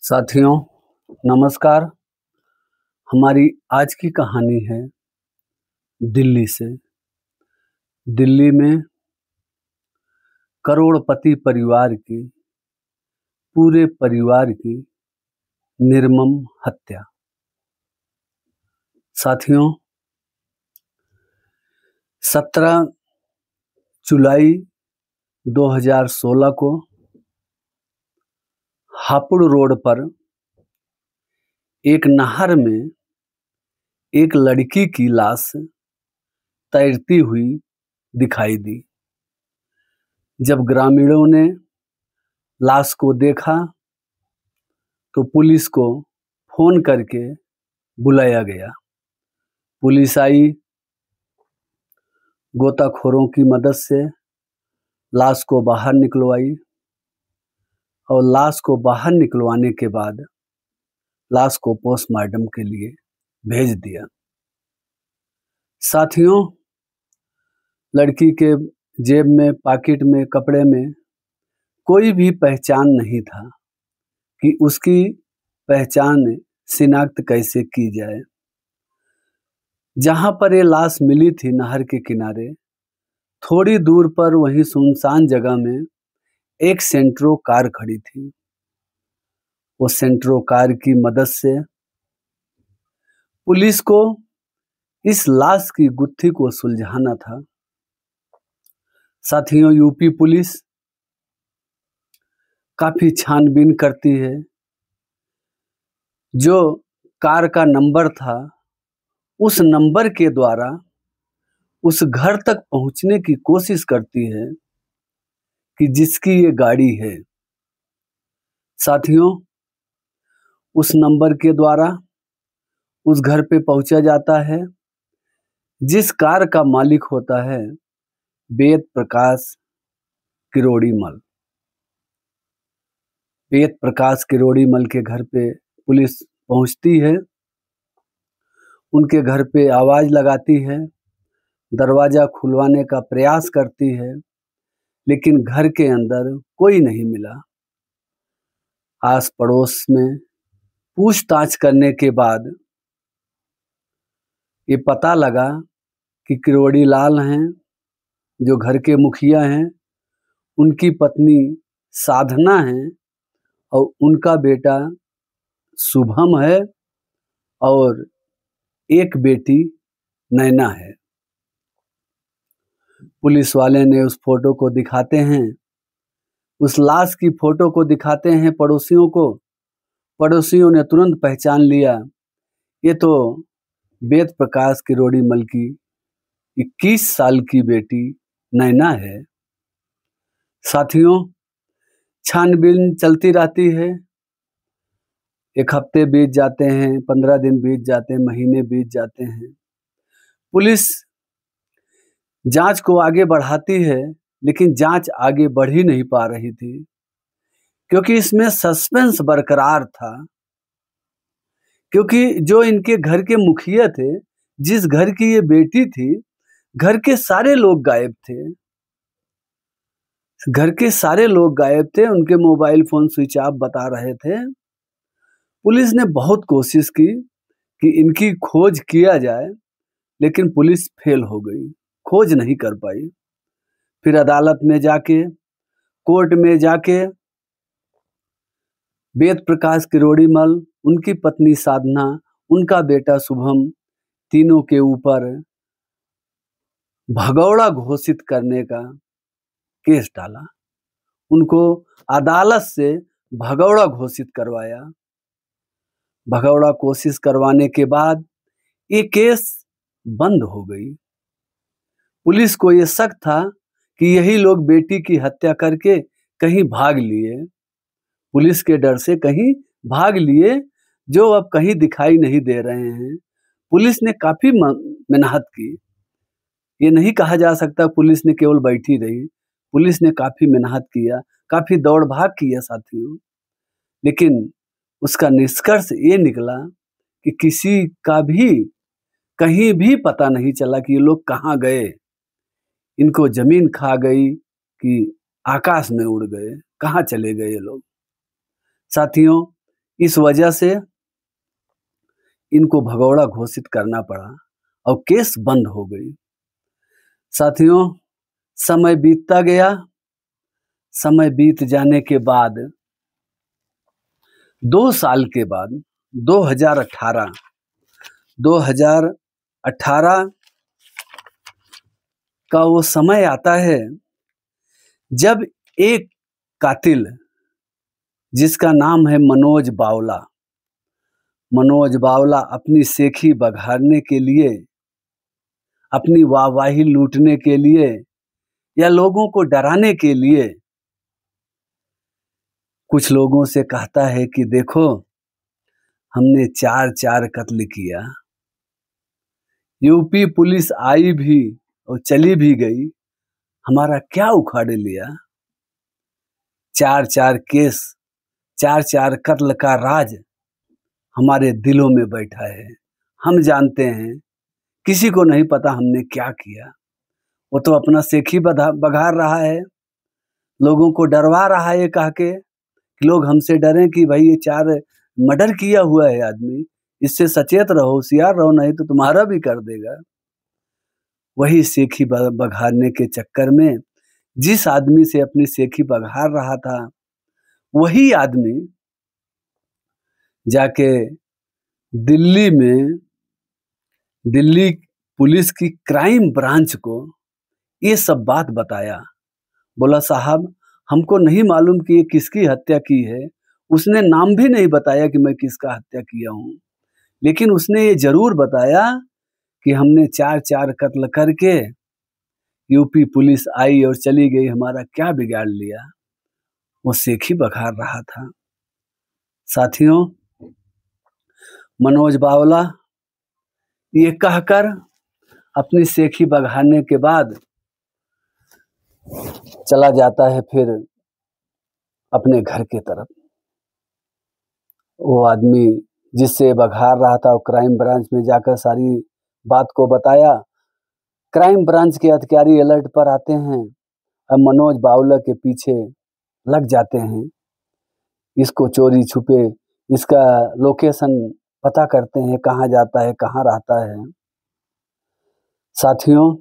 साथियों नमस्कार। हमारी आज की कहानी है दिल्ली से। दिल्ली में करोड़पति परिवार की, पूरे परिवार की निर्मम हत्या। साथियों 17 जुलाई 2016 को हापुड़ रोड पर एक नहर में एक लड़की की लाश तैरती हुई दिखाई दी। जब ग्रामीणों ने लाश को देखा तो पुलिस को फोन करके बुलाया गया। पुलिस आई, गोताखोरों की मदद से लाश को बाहर निकलवाई और लाश को बाहर निकलवाने के बाद लाश को पोस्टमार्टम के लिए भेज दिया। साथियों लड़की के जेब में, पॉकेट में, कपड़े में कोई भी पहचान नहीं था कि उसकी पहचान शिनाख्त कैसे की जाए। जहां पर ये लाश मिली थी नहर के किनारे, थोड़ी दूर पर वहीं सुनसान जगह में एक सेंट्रो कार खड़ी थी। वो सेंट्रो कार की मदद से पुलिस को इस लाश की गुत्थी को सुलझाना था। साथियों यूपी पुलिस काफी छानबीन करती है। जो कार का नंबर था उस नंबर के द्वारा उस घर तक पहुंचने की कोशिश करती है कि जिसकी ये गाड़ी है। साथियों उस नंबर के द्वारा उस घर पे पहुंचा जाता है जिस कार का मालिक होता है वेद प्रकाश किरोड़ीमल। वेद प्रकाश किरोड़ीमल के घर पे पुलिस पहुंचती है, उनके घर पे आवाज लगाती है, दरवाजा खुलवाने का प्रयास करती है, लेकिन घर के अंदर कोई नहीं मिला। आस पड़ोस में पूछताछ करने के बाद ये पता लगा कि किरोड़ी लाल हैं जो घर के मुखिया हैं, उनकी पत्नी साधना है और उनका बेटा शुभम है और एक बेटी नैना है। पुलिस वाले ने उस फोटो को दिखाते हैं, उस लाश की फोटो को दिखाते हैं पड़ोसियों को। पड़ोसियों ने तुरंत पहचान लिया, ये तो वेद प्रकाश किरोड़ीमल की 21 साल की बेटी नैना है। साथियों छानबीन चलती रहती है। एक हफ्ते बीत जाते हैं, 15 दिन बीत जाते हैं, महीने बीत जाते हैं। पुलिस जांच को आगे बढ़ाती है, लेकिन जांच आगे बढ़ ही नहीं पा रही थी क्योंकि इसमें सस्पेंस बरकरार था। क्योंकि जो इनके घर के मुखिया थे, जिस घर की ये बेटी थी, घर के सारे लोग गायब थे। घर के सारे लोग गायब थे, उनके मोबाइल फोन स्विच ऑफ बता रहे थे। पुलिस ने बहुत कोशिश की कि इनकी खोज किया जाए, लेकिन पुलिस फेल हो गई, खोज नहीं कर पाई। फिर अदालत में जाके, कोर्ट में जाके वेद प्रकाश किरोड़ीमल, उनकी पत्नी साधना, उनका बेटा शुभम, तीनों के ऊपर भगौड़ा घोषित करने का केस डाला। उनको अदालत से भगौड़ा घोषित करवाया। भगौड़ा कोशिश करवाने के बाद ये केस बंद हो गई। पुलिस को ये शक था कि यही लोग बेटी की हत्या करके कहीं भाग लिए, पुलिस के डर से कहीं भाग लिए, जो अब कहीं दिखाई नहीं दे रहे हैं। पुलिस ने काफी मेहनत की, ये नहीं कहा जा सकता पुलिस ने केवल बैठी रही। पुलिस ने काफी मेहनत किया, काफी दौड़ भाग किया साथियों, लेकिन उसका निष्कर्ष ये निकला कि किसी का भी कहीं भी पता नहीं चला कि ये लोग कहाँ गए। इनको जमीन खा गई कि आकाश में उड़ गए, कहाँ चले गए ये लोग। साथियों इस वजह से इनको भगौड़ा घोषित करना पड़ा और केस बंद हो गई। साथियों, समय बीतता गया। समय बीत जाने के बाद 2 साल के बाद 2018 का वो समय आता है जब एक कातिल जिसका नाम है मनोज बावला अपनी सेखी बघाड़ने के लिए, अपनी वाहवाही लूटने के लिए या लोगों को डराने के लिए कुछ लोगों से कहता है कि देखो, हमने 4 कत्ल किया, यूपी पुलिस आई भी और चली भी गई, हमारा क्या उखाड़ लिया। 4 केस, 4 कत्ल का राज हमारे दिलों में बैठा है, हम जानते हैं, किसी को नहीं पता हमने क्या किया। वो तो अपना सेखी बघार रहा है, लोगों को डरवा रहा है कह के कि लोग हमसे डरें कि भाई ये 4 मर्डर किया हुआ है आदमी, इससे सचेत रहो, होशियार रहो, नहीं तो तुम्हारा भी कर देगा। वही सेखी बघारने के चक्कर में जिस आदमी से अपनी सेखी बघार रहा था, वही आदमी जाके दिल्ली पुलिस की क्राइम ब्रांच को ये सब बात बताया। बोला साहब, हमको नहीं मालूम कि ये किसकी हत्या की है। उसने नाम भी नहीं बताया कि मैं किसका हत्या किया हूं, लेकिन उसने ये जरूर बताया कि हमने 4 कत्ल करके यूपी पुलिस आई और चली गई, हमारा क्या बिगाड़ लिया। वो सेखी बघार रहा था। साथियों, मनोज बावला ये कहकर अपनी सेखी बघारने के बाद चला जाता है फिर अपने घर के तरफ। वो आदमी जिससे बघार रहा था, वो क्राइम ब्रांच में जाकर सारी बात को बताया। क्राइम ब्रांच के अधिकारी अलर्ट पर आते हैं, अब मनोज बावला के पीछे लग जाते हैं, इसको चोरी छुपे इसका लोकेशन पता करते हैं, कहाँ जाता है, कहाँ रहता है। साथियों,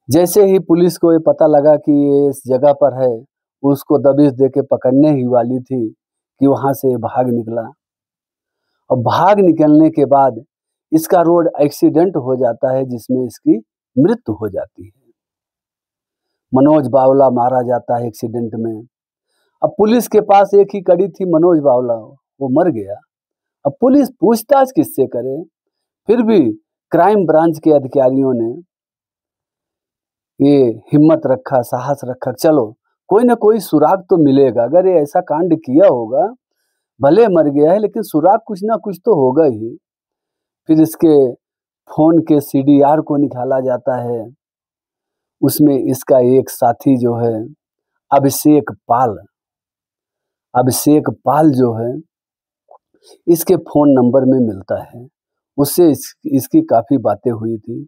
जैसे ही पुलिस को ये पता लगा कि ये इस जगह पर है, उसको दबिश देके पकड़ने ही वाली थी कि वहां से भाग निकला। और भाग निकलने के बाद इसका रोड एक्सीडेंट हो जाता है, जिसमें इसकी मृत्यु हो जाती है। मनोज बावला मारा जाता है एक्सीडेंट में। अब पुलिस के पास एक ही कड़ी थी, मनोज बावला, वो मर गया। अब पुलिस पूछताछ किससे करे? फिर भी क्राइम ब्रांच के अधिकारियों ने ये हिम्मत रखा, साहस रखा, चलो कोई ना कोई सुराग तो मिलेगा। अगर ये ऐसा कांड किया होगा, भले मर गया है, लेकिन सुराग कुछ ना कुछ तो होगा ही। फिर इसके फोन के CDR को निकाला जाता है। उसमें इसका एक साथी जो है अभिषेक पाल जो है, इसके फोन नंबर में मिलता है। उससे इसकी काफी बातें हुई थी।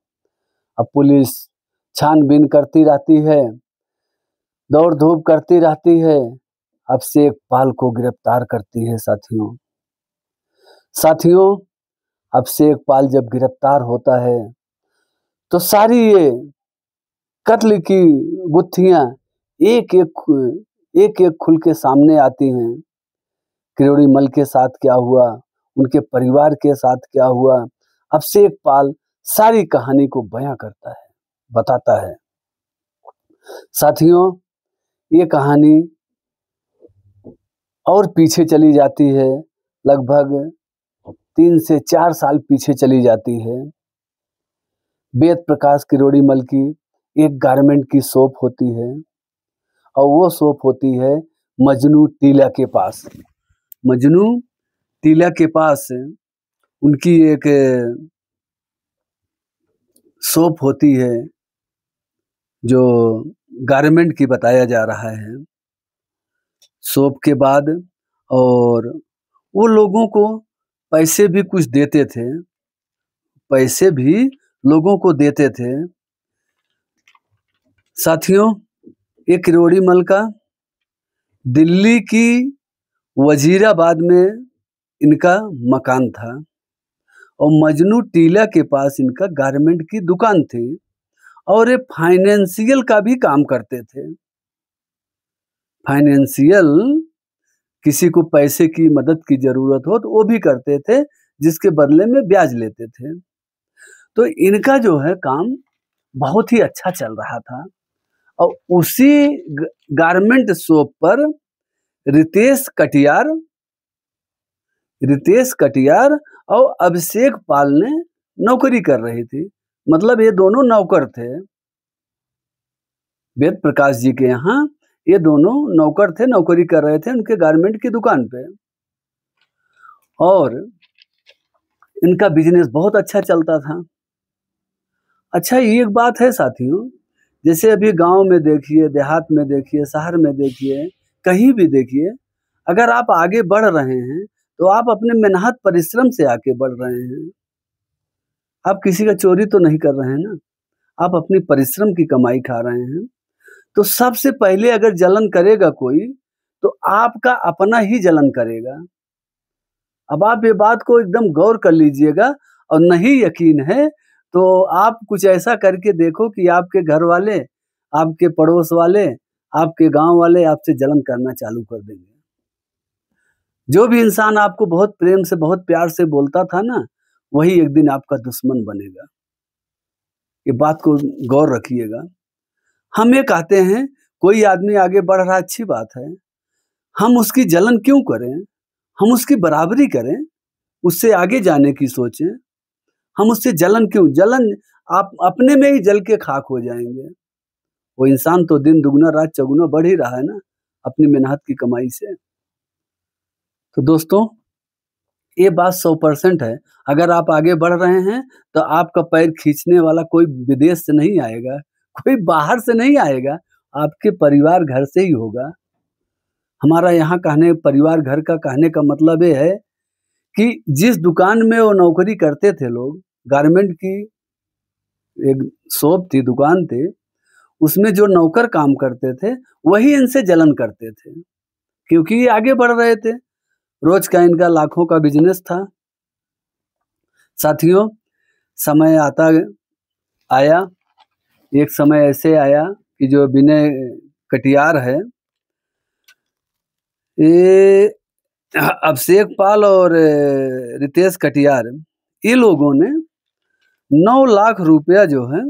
अब पुलिस छानबीन करती रहती है, दौड़ धूप करती रहती है, अभिषेक पाल को गिरफ्तार करती है। साथियों, अभिषेक पाल जब गिरफ्तार होता है तो सारी ये कत्ल की गुत्थियां एक एक खुल के सामने आती हैं। किरोड़ी मल के साथ क्या हुआ, उनके परिवार के साथ क्या हुआ, अभिषेक पाल सारी कहानी को बयां करता है, बताता है। साथियों, ये कहानी और पीछे चली जाती है, लगभग 3 से 4 साल पीछे चली जाती है। वेद प्रकाश किरोड़ीमल की एक गारमेंट की शॉप होती है, और वो शॉप होती है मजनू टीला के पास। मजनू टीला के पास उनकी एक शॉप होती है जो गारमेंट की बताया जा रहा है। शॉप के बाद और वो लोगों को पैसे भी कुछ देते थे, साथियों, ये किरोड़ीमल का दिल्ली की वजीराबाद में इनका मकान था और मजनू टीला के पास इनका गारमेंट की दुकान थी और ये फाइनेंशियल का भी काम करते थे। फाइनेंशियल, किसी को पैसे की मदद की जरूरत हो तो वो भी करते थे, जिसके बदले में ब्याज लेते थे। तो इनका जो है काम बहुत ही अच्छा चल रहा था और उसी गारमेंट शॉप पर रितेश कटियार और अभिषेक पाल ने नौकरी कर रही थी। मतलब ये दोनों नौकर थे वेद प्रकाश जी के यहाँ। ये दोनों नौकर थे, नौकरी कर रहे थे उनके गारमेंट की दुकान पे और इनका बिजनेस बहुत अच्छा चलता था। अच्छा, ये एक बात है साथियों, जैसे अभी गांव में देखिए, देहात में देखिए, शहर में देखिए, कहीं भी देखिए, अगर आप आगे बढ़ रहे हैं तो आप अपने मेहनत परिश्रम से आगे बढ़ रहे हैं। आप किसी का चोरी तो नहीं कर रहे हैं ना, आप अपनी परिश्रम की कमाई खा रहे हैं। तो सबसे पहले अगर जलन करेगा कोई तो आपका अपना ही जलन करेगा। अब आप ये बात को एकदम गौर कर लीजिएगा और नहीं यकीन है तो आप कुछ ऐसा करके देखो कि आपके घर वाले, आपके पड़ोस वाले, आपके गांव वाले आपसे जलन करना चालू कर देंगे। जो भी इंसान आपको बहुत प्रेम से, बहुत प्यार से बोलता था ना, वही एक दिन आपका दुश्मन बनेगा। ये बात को गौर रखिएगा। हम ये कहते हैं कोई आदमी आगे बढ़ रहा, अच्छी बात है, हम उसकी जलन क्यों करें? हम उसकी बराबरी करें, उससे आगे जाने की सोचें। हम उससे जलन क्यों? जलन आप अपने में ही जल के खाक हो जाएंगे। वो इंसान तो दिन दुगना रात चौगुना बढ़ ही रहा है ना अपनी मेहनत की कमाई से। तो दोस्तों, ये बात 100% है। अगर आप आगे बढ़ रहे हैं तो आपका पैर खींचने वाला कोई विदेश से नहीं आएगा, कोई बाहर से नहीं आएगा, आपके परिवार घर से ही होगा। हमारा यहाँ कहने, परिवार घर का कहने का मतलब ये है कि जिस दुकान में वो नौकरी करते थे लोग, गारमेंट की एक शॉप थी, दुकान थी, उसमें जो नौकर काम करते थे वही इनसे जलन करते थे, क्योंकि ये आगे बढ़ रहे थे। रोज का इनका लाखों का बिजनेस था। साथियों, समय आया, एक समय ऐसे आया कि जो विनय कटियार है, ये अभिषेक पाल और रितेश कटियार, ये लोगों ने 9 लाख रुपया जो है,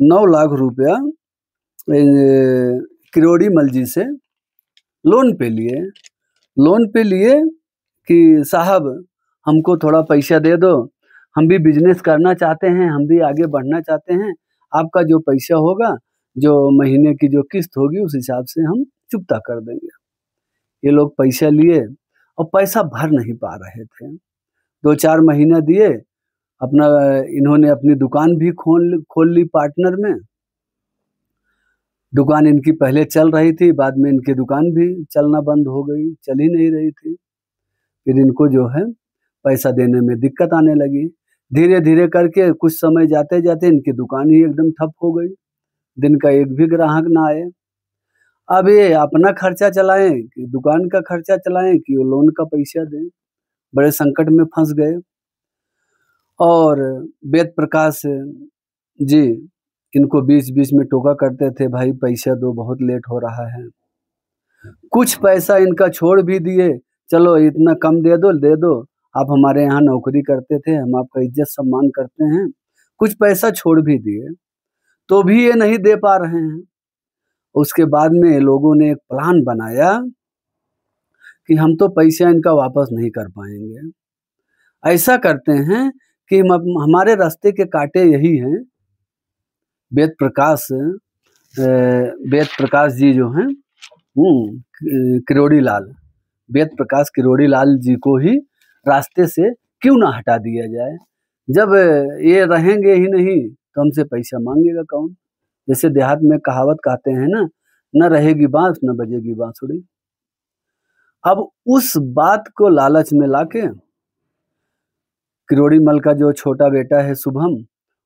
9 लाख रुपया किरोड़ी मल जी से लोन पे लिए कि साहब हमको थोड़ा पैसा दे दो, हम भी बिजनेस करना चाहते हैं, हम भी आगे बढ़ना चाहते हैं, आपका जो पैसा होगा, जो महीने की जो किस्त होगी उस हिसाब से हम चुकता कर देंगे। ये लोग पैसा लिए और पैसा भर नहीं पा रहे थे। 2-4 महीना दिए, अपना इन्होंने अपनी दुकान भी खोल ली पार्टनर में। दुकान इनकी पहले चल रही थी, बाद में इनकी दुकान भी चलना बंद हो गई, चल ही नहीं रही थी। फिर इनको जो है पैसा देने में दिक्कत आने लगी। धीरे धीरे करके कुछ समय जाते जाते इनकी दुकान ही एकदम ठप हो गई, दिन का एक भी ग्राहक ना आए। अब ये अपना खर्चा चलाएं कि दुकान का खर्चा चलाएं कि वो लोन का पैसा दें, बड़े संकट में फंस गए। और वेद प्रकाश जी इनको बीच बीच में टोका करते थे, भाई पैसा दो, बहुत लेट हो रहा है। कुछ पैसा इनका छोड़ भी दिए, चलो इतना कम दे दो, आप हमारे यहाँ नौकरी करते थे, हम आपका इज्जत सम्मान करते हैं। कुछ पैसा छोड़ भी दिए, तो भी ये नहीं दे पा रहे हैं। उसके बाद में लोगों ने एक प्लान बनाया कि हम तो पैसा इनका वापस नहीं कर पाएंगे। ऐसा करते हैं कि हमारे रास्ते के कांटे यही हैं। वेद प्रकाश जी जो हैं, वेद प्रकाश किरोड़ी लाल जी को ही रास्ते से क्यों ना हटा दिया जाए। जब ये रहेंगे ही नहीं तो हमसे पैसा मांगेगा कौन? जैसे देहात में कहावत कहते हैं ना, न रहेगी बांस न बजेगी बांसुरी। अब उस बात को लालच में लाके किरोड़ी मल का जो छोटा बेटा है शुभम,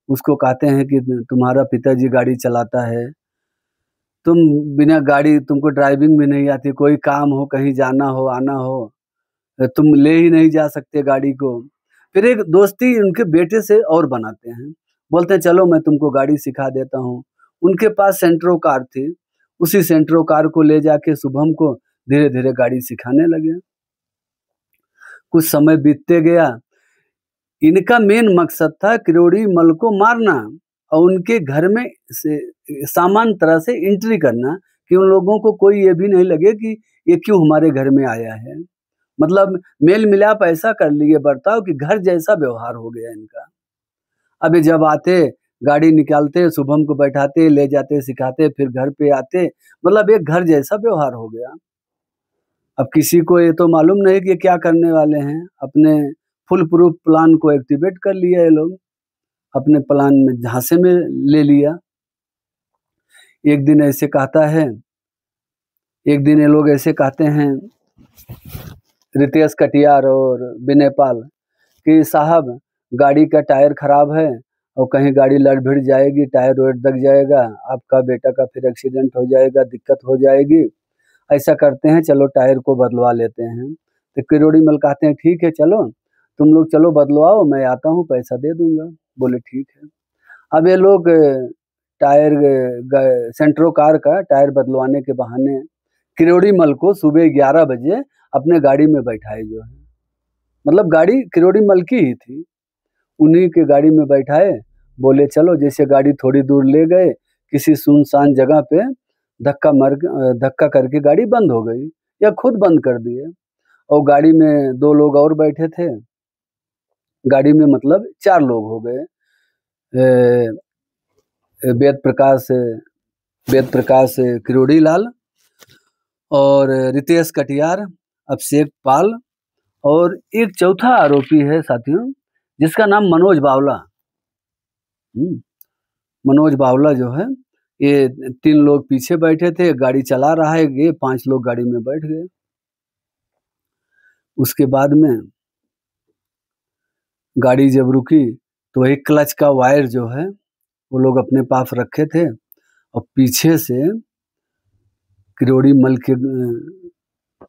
उसको कहते हैं कि तुम्हारा पिताजी गाड़ी चलाता है, तुम बिना गाड़ी, तुमको ड्राइविंग भी नहीं आती, कोई काम हो, कहीं जाना हो, आना हो, तुम ले ही नहीं जा सकते गाड़ी को। फिर एक दोस्ती उनके बेटे से और बनाते हैं, बोलते हैं चलो मैं तुमको गाड़ी सिखा देता हूँ। उनके पास सेंट्रो कार थी, उसी सेंट्रो कार को ले जाके शुभम को धीरे-धीरे गाड़ी सिखाने लगे। कुछ समय बीतते गया, इनका मेन मकसद था किरोड़ी मल को मारना और उनके घर में से सामान तरह से एंट्री करना, कि उन लोगों को कोई ये भी नहीं लगे कि ये क्यों हमारे घर में आया है। मतलब मेल मिलाप ऐसा कर लिए बर्ताव कि घर जैसा व्यवहार हो गया इनका। अब ये जब आते, गाड़ी निकालते, शुभम को बैठाते, ले जाते, सिखाते, फिर घर पे आते, मतलब एक घर जैसा व्यवहार हो गया। अब किसी को ये तो मालूम नहीं कि ये क्या करने वाले हैं। अपने फुल प्रूफ प्लान को एक्टिवेट कर लिया ये लोग, अपने प्लान में झांसे में ले लिया। एक दिन ऐसे कहता है, एक दिन ये लोग ऐसे कहते हैं, रितेश कटियार और विनय पाल, कि साहब गाड़ी का टायर खराब है और कहीं गाड़ी लड़ भिड़ जाएगी, टायर वायर दब जाएगा, आपका बेटा का फिर एक्सीडेंट हो जाएगा, दिक्कत हो जाएगी। ऐसा करते हैं, चलो टायर को बदलवा लेते हैं। तो किरोड़ी मल कहते हैं ठीक है चलो, तुम लोग चलो बदलवाओ, मैं आता हूँ, पैसा दे दूंगा। बोले ठीक है। अब ये लोग टायर सेंट्रो कार का टायर बदलवाने के बहाने किरोड़ी मल को सुबह 11 बजे अपने गाड़ी में बैठाए जो है, मतलब गाड़ी किरोड़ी मल की ही थी, उन्हीं के गाड़ी में बैठाए। बोले चलो, जैसे गाड़ी थोड़ी दूर ले गए, किसी सुनसान जगह पे धक्का करके गाड़ी बंद हो गई, या खुद बंद कर दिए। और गाड़ी में 2 लोग और बैठे थे, गाड़ी में मतलब 4 लोग हो गए। वेद प्रकाश किरोड़ी लाल और रितेश कटियार, अभिषेक पाल, और एक चौथा आरोपी है साथियों, जिसका नाम मनोज बावला। मनोज बावला जो है, ये 3 लोग पीछे बैठे थे, गाड़ी चला रहा है, ये 5 लोग गाड़ी में बैठ गए। उसके बाद में गाड़ी जब रुकी तो वही क्लच का वायर जो है वो लोग अपने पास रखे थे, और पीछे से किरोड़ी मल के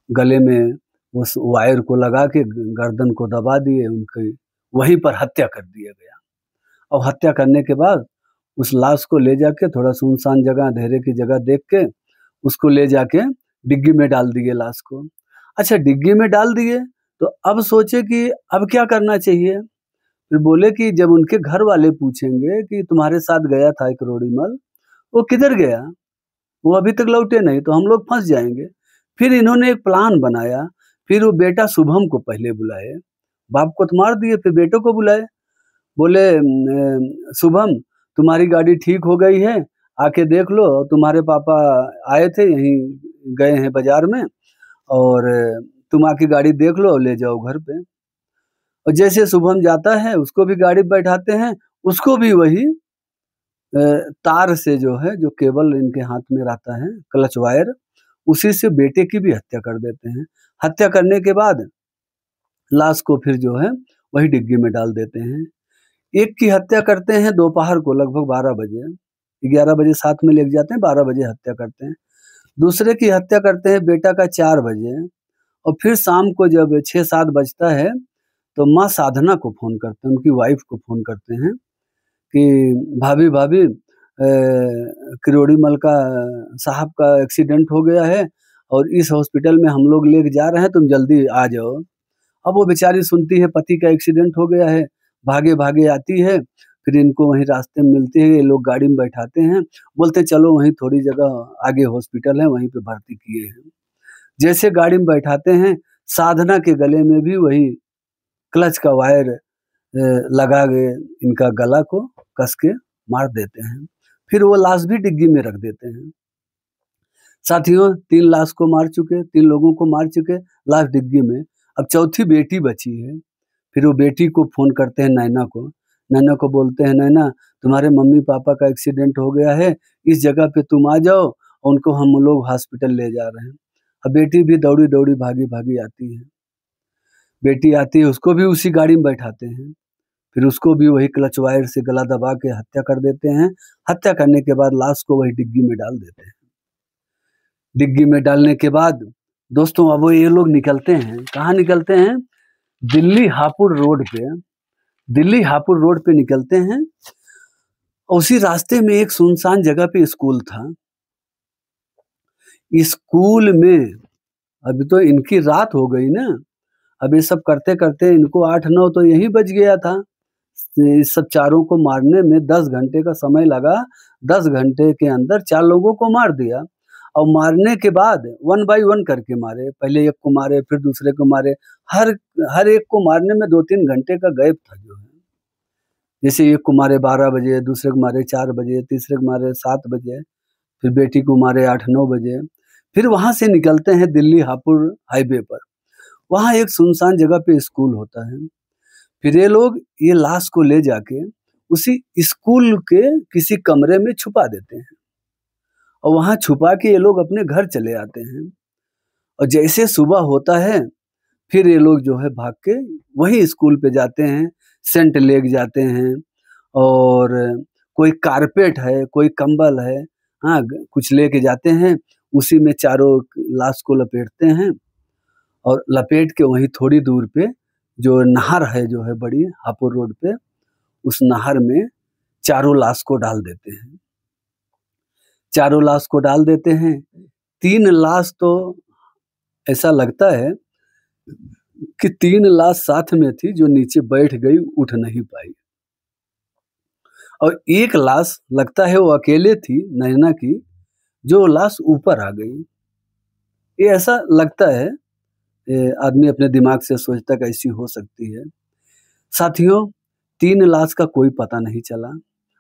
गले में उस वायर को लगा के गर्दन को दबा दिए, उनके वहीं पर हत्या कर दिया गया। और हत्या करने के बाद उस लाश को ले जाके थोड़ा सुनसान जगह, अंधेरे की जगह देख के उसको ले जाके डिग्गी में डाल दिए लाश को। अच्छा, डिग्गी में डाल दिए तो अब सोचे कि अब क्या करना चाहिए। फिर बोले कि जब उनके घर वाले पूछेंगे कि तुम्हारे साथ गया था किरोड़ी मल, वो किधर गया, वो अभी तक लौटे नहीं, तो हम लोग फंस जाएंगे। फिर इन्होंने एक प्लान बनाया, फिर वो बेटा शुभम को पहले बुलाए, बाप को तो मार दिए, फिर बेटों को बुलाए। बोले शुभम, तुम्हारी गाड़ी ठीक हो गई है, आके देख लो, तुम्हारे पापा आए थे, यहीं गए हैं बाजार में, और तुम आके गाड़ी देख लो, ले जाओ घर पे। और जैसे शुभम जाता है, उसको भी गाड़ी बैठाते हैं, उसको भी वही तार से जो है, जो केबल इनके हाथ में रहता है, क्लच वायर, उसी से बेटे की भी हत्या कर देते हैं। हत्या करने के बाद लाश को फिर जो है वही डिग्गी में डाल देते हैं। एक की हत्या करते हैं दोपहर को लगभग 12 बजे, 11 बजे साथ में लेके जाते हैं, 12 बजे हत्या करते हैं। दूसरे की हत्या करते हैं बेटा का 4 बजे, और फिर शाम को जब 6-7 बजता है तो माँ साधना को फ़ोन करते हैं, उनकी वाइफ को फ़ोन करते हैं कि भाभी किरोड़ी मल का साहब का एक्सीडेंट हो गया है और इस हॉस्पिटल में हम लोग लेके जा रहे हैं, तुम जल्दी आ जाओ। अब वो बेचारी सुनती है पति का एक्सीडेंट हो गया है, भागे-भागे आती है, फिर इनको वहीं रास्ते में मिलते हैं, ये लोग गाड़ी में बैठाते हैं, बोलते हैं चलो वहीं थोड़ी जगह आगे हॉस्पिटल है, वहीं पे भर्ती किए हैं। जैसे गाड़ी में बैठाते हैं, साधना के गले में भी वही क्लच का वायर लगा के इनका गला को कस के मार देते हैं। फिर वो लाश भी डिग्गी में रख देते हैं। साथियों, 3 लाश को मार चुके, 3 लोगों को मार चुके, लाश डिग्गी में। अब चौथी बेटी बची है। फिर वो बेटी को फ़ोन करते हैं नैना को। नैना को बोलते हैं, नैना तुम्हारे मम्मी-पापा का एक्सीडेंट हो गया है, इस जगह पे तुम आ जाओ, उनको हम लोग हॉस्पिटल ले जा रहे हैं। अब बेटी भी दौड़ी-दौड़ी, भागी-भागी आती है। बेटी आती है, उसको भी उसी गाड़ी में बैठाते हैं। फिर उसको भी वही क्लच वायर से गला दबा के हत्या कर देते हैं। हत्या करने के बाद लाश को वही डिग्गी में डाल देते हैं। डिग्गी में डालने के बाद दोस्तों अब वो ये लोग निकलते हैं, कहाँ निकलते हैं? दिल्ली हापुड़ रोड पे, दिल्ली हापुड़ रोड पे निकलते हैं। उसी रास्ते में एक सुनसान जगह पे स्कूल था। स्कूल में अभी तो इनकी रात हो गई ना, अब ये सब करते करते इनको 8-9 तो यही बज गया था। इस सब चारों को मारने में 10 घंटे का समय लगा। 10 घंटे के अंदर 4 लोगों को मार दिया और मारने के बाद 1 बाय 1 करके मारे। पहले एक को मारे, फिर दूसरे को मारे। हर एक को मारने में 2-3 घंटे का गैप था जो है। जैसे एक को मारे 12 बजे, दूसरे को मारे 4 बजे, तीसरे को मारे 7 बजे, फिर बेटी को मारे 8-9 बजे। फिर वहां से निकलते हैं दिल्ली हापुड़ हाईवे पर। वहां एक सुनसान जगह पे स्कूल होता है। फिर ये लोग ये लाश को ले जाके उसी स्कूल के किसी कमरे में छुपा देते हैं और वहां छुपा के ये लोग अपने घर चले आते हैं। और जैसे सुबह होता है फिर ये लोग जो है भाग के वही स्कूल पे जाते हैं, सेंट लेके जाते हैं और कोई कारपेट है, कोई कंबल है, हाँ कुछ लेके जाते हैं। उसी में चारों लाश को लपेटते हैं और लपेट के वहीं थोड़ी दूर पे जो नहर है जो है बड़ी हापुड़ रोड पे, उस नहर में चारों लाश को डाल देते हैं। चारों लाश को डाल देते हैं। 3 लाश तो ऐसा लगता है कि 3 लाश साथ में थी जो नीचे बैठ गई, उठ नहीं पाई। और एक लाश लगता है वो अकेले थी नैना की, जो लाश ऊपर आ गई। ये ऐसा लगता है, आदमी अपने दिमाग से सोचता कि ऐसी हो सकती है। साथियों 3 लाश का कोई पता नहीं चला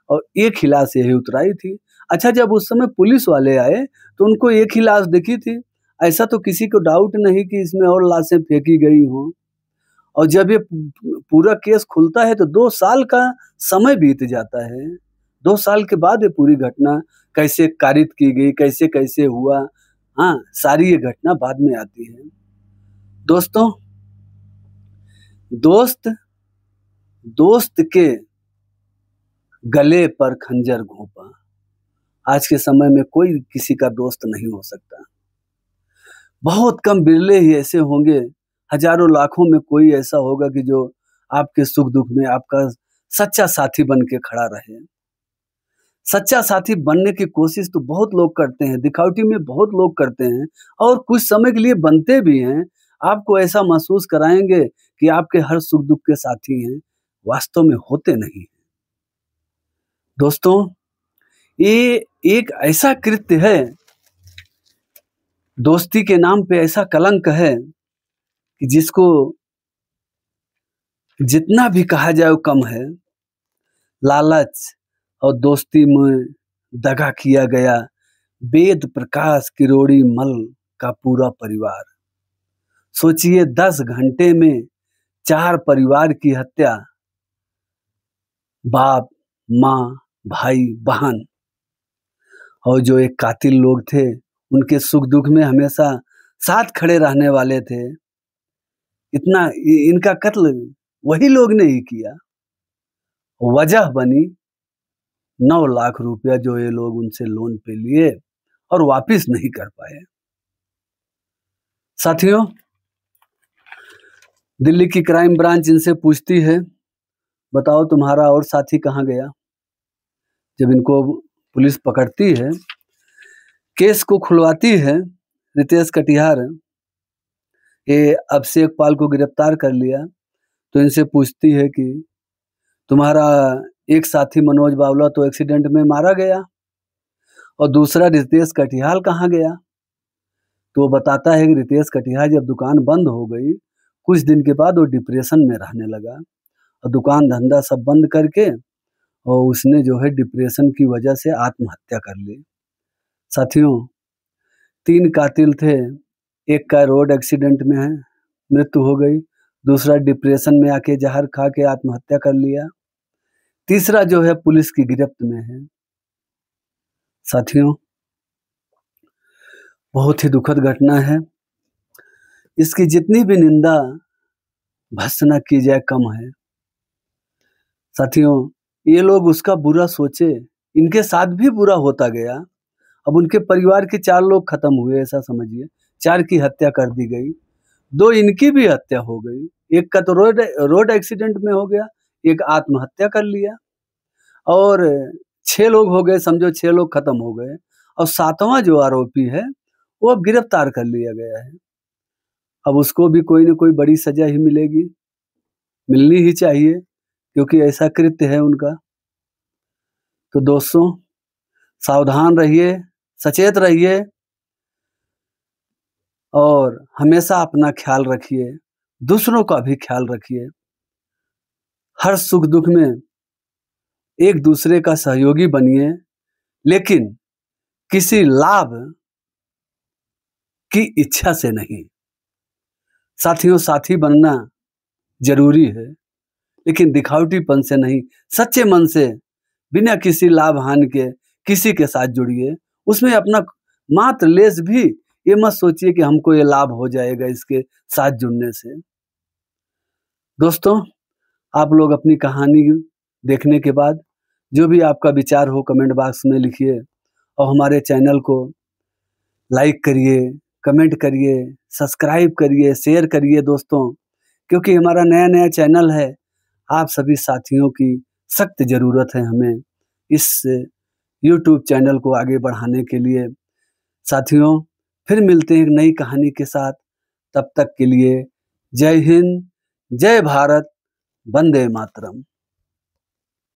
और एक ही लाश यही उतराई थी। अच्छा जब उस समय पुलिस वाले आए तो उनको एक ही लाश दिखी थी। ऐसा तो किसी को डाउट नहीं कि इसमें और लाशें फेंकी गई हों। और जब ये पूरा केस खुलता है तो 2 साल का समय बीत जाता है। 2 साल के बाद ये पूरी घटना कैसे कारित की गई, कैसे कैसे हुआ, हाँ सारी ये घटना बाद में आती है। दोस्तों दोस्त के गले पर खंजर घोंपा। आज के समय में कोई किसी का दोस्त नहीं हो सकता। बहुत कम बिरले ही ऐसे होंगे, हजारों लाखों में कोई ऐसा होगा कि जो आपके सुख दुख में आपका सच्चा साथी बन के खड़ा रहे। सच्चा साथी बनने की कोशिश तो बहुत लोग करते हैं, दिखावटी में बहुत लोग करते हैं और कुछ समय के लिए बनते भी हैं। आपको ऐसा महसूस कराएंगे कि आपके हर सुख दुख के साथी हैं, वास्तव में होते नहीं। दोस्तों ये एक ऐसा कृत्य है, दोस्ती के नाम पे ऐसा कलंक है कि जिसको जितना भी कहा जाए वो कम है। लालच और दोस्ती में दगा किया गया वेद प्रकाश किरोड़ी मल का पूरा परिवार। सोचिए 10 घंटे में 4 परिवार की हत्या, बाप, माँ, भाई, बहन। और जो एक कातिल लोग थे उनके सुख दुख में हमेशा साथ खड़े रहने वाले थे। इनका कत्ल वही लोग ने ही किया। वजह बनी 9 लाख रुपया जो ये लोग उनसे लोन पे लिए और वापस नहीं कर पाए। साथियों दिल्ली की क्राइम ब्रांच इनसे पूछती है, बताओ तुम्हारा और साथी कहाँ गया? जब इनको पुलिस पकड़ती है, केस को खुलवाती है, रितेश कटिहार ये अभिषेक पाल को गिरफ्तार कर लिया तो इनसे पूछती है कि तुम्हारा एक साथी मनोज बावला तो एक्सीडेंट में मारा गया और दूसरा रितेश कटिहार कहाँ गया? तो वो बताता है कि रितेश कटिहार जब दुकान बंद हो गई कुछ दिन के बाद वो डिप्रेशन में रहने लगा और दुकान धंधा सब बंद करके और उसने जो है डिप्रेशन की वजह से आत्महत्या कर ली। साथियों 3 कातिल थे, एक का रोड एक्सीडेंट में है मृत्यु हो गई, दूसरा डिप्रेशन में आके जहर खा के आत्महत्या कर लिया, तीसरा जो है पुलिस की गिरफ्त में है। साथियों बहुत ही दुखद घटना है। इसकी जितनी भी निंदा भर्त्सना की जाए कम है। साथियों ये लोग उसका बुरा सोचे, इनके साथ भी बुरा होता गया अब उनके परिवार के 4 लोग खत्म हुए, ऐसा समझिए। 4 की हत्या कर दी गई, 2 इनकी भी हत्या हो गई। एक का तो रोड एक्सीडेंट में हो गया, एक आत्महत्या कर लिया और 6 लोग हो गए, समझो 6 लोग खत्म हो गए और 7वां जो आरोपी है वो अब गिरफ्तार कर लिया गया है। अब उसको भी कोई न कोई बड़ी सजा ही मिलेगी, मिलनी ही चाहिए क्योंकि ऐसा कृत्य है उनका। तो दोस्तों, सावधान रहिए, सचेत रहिए और हमेशा अपना ख्याल रखिए, दूसरों का भी ख्याल रखिए। हर सुख-दुख में एक दूसरे का सहयोगी बनिए, लेकिन किसी लाभ की इच्छा से नहीं। साथियों, साथी बनना ज़रूरी है, लेकिन दिखावटीपन से नहीं, सच्चे मन से बिना किसी लाभ हानि के किसी के साथ जुड़िए। उसमें अपना मात्र लेश भी ये मत सोचिए कि हमको ये लाभ हो जाएगा इसके साथ जुड़ने से। दोस्तों, आप लोग अपनी कहानी देखने के बाद जो भी आपका विचार हो कमेंट बॉक्स में लिखिए और हमारे चैनल को लाइक करिए, कमेंट करिए, सब्सक्राइब करिए, शेयर करिए दोस्तों, क्योंकि हमारा नया-नया चैनल है। आप सभी साथियों की सख्त ज़रूरत है हमें इस यूट्यूब चैनल को आगे बढ़ाने के लिए। साथियों, फिर मिलते हैं एक नई कहानी के साथ। तब तक के लिए जय हिंद, जय भारत, वंदे मातरम।